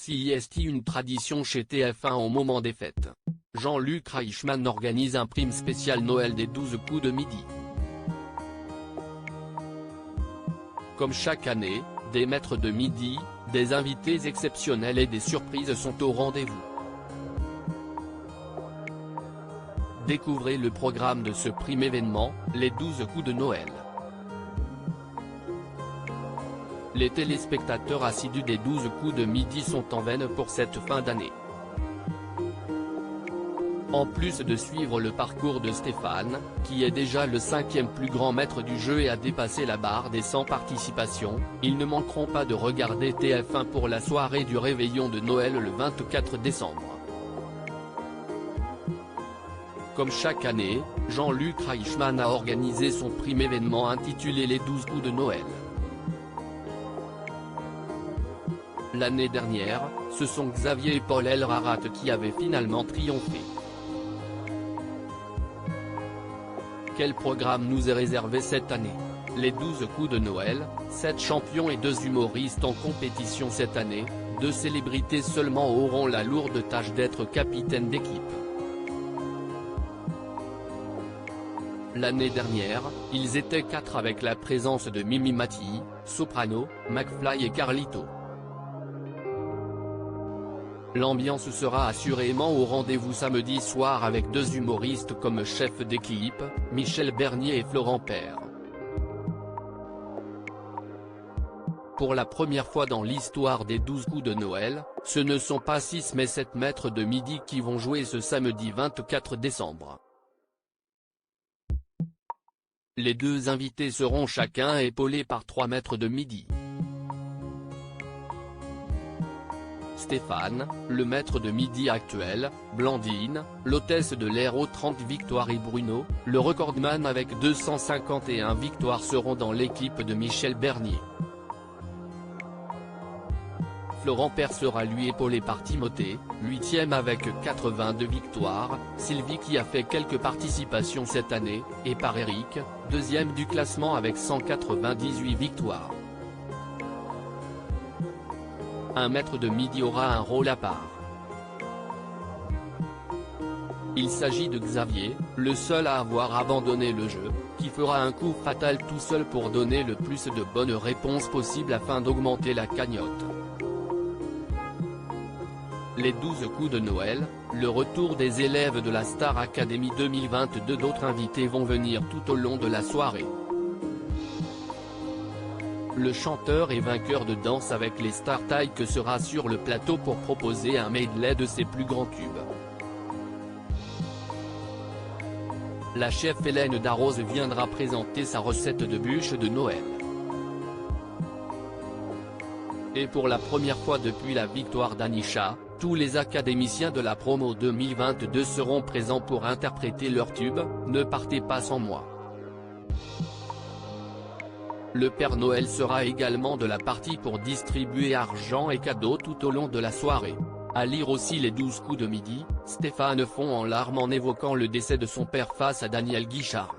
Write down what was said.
C'est une tradition chez TF1 au moment des fêtes. Jean-Luc Reichmann organise un prime spécial Noël des 12 coups de midi. Comme chaque année, des maîtres de midi, des invités exceptionnels et des surprises sont au rendez-vous. Découvrez le programme de ce prime événement, les 12 coups de Noël. Les téléspectateurs assidus des 12 coups de midi sont en veine pour cette fin d'année. En plus de suivre le parcours de Stéphane, qui est déjà le 5e plus grand maître du jeu et a dépassé la barre des 100 participations, ils ne manqueront pas de regarder TF1 pour la soirée du réveillon de Noël le 24 décembre. Comme chaque année, Jean-Luc Reichmann a organisé son prime événement intitulé les 12 coups de Noël. L'année dernière, ce sont Xavier et Paul Elrarat qui avaient finalement triomphé. Quel programme nous est réservé cette année? Les 12 coups de Noël, 7 champions et 2 humoristes en compétition cette année, 2 célébrités seulement auront la lourde tâche d'être capitaines d'équipe. L'année dernière, ils étaient 4 avec la présence de Mimi Mati, Soprano, McFly et Carlito. L'ambiance sera assurément au rendez-vous samedi soir avec 2 humoristes comme chef d'équipe, Michel Bernier et Florent Père. Pour la première fois dans l'histoire des 12 coups de Noël, ce ne sont pas 6 mais 7 maîtres de midi qui vont jouer ce samedi 24 décembre. Les 2 invités seront chacun épaulés par 3 maîtres de midi. Stéphane, le maître de midi actuel, Blandine, l'hôtesse de l'air aux 30 victoires et Bruno, le recordman avec 251 victoires seront dans l'équipe de Michel Bernier. Florent Père sera lui épaulé par Timothée, 8e avec 82 victoires, Sylvie qui a fait quelques participations cette année, et par Eric, 2e du classement avec 198 victoires. Un maître de midi aura un rôle à part. Il s'agit de Xavier, le seul à avoir abandonné le jeu, qui fera un coup fatal tout seul pour donner le plus de bonnes réponses possibles afin d'augmenter la cagnotte. Les 12 coups de Noël, le retour des élèves de la Star Academy 2022. D'autres invités vont venir tout au long de la soirée. Le chanteur et vainqueur de Danse avec les stars Taïk sera sur le plateau pour proposer un medley de ses plus grands tubes. La chef Hélène Darroze viendra présenter sa recette de bûche de Noël. Et pour la première fois depuis la victoire d'Anisha, tous les académiciens de la promo 2022 seront présents pour interpréter leur tube, Ne partez pas sans moi. Le Père Noël sera également de la partie pour distribuer argent et cadeaux tout au long de la soirée. À lire aussi les 12 coups de midi, Stéphane fond en larmes en évoquant le décès de son père face à Daniel Guichard.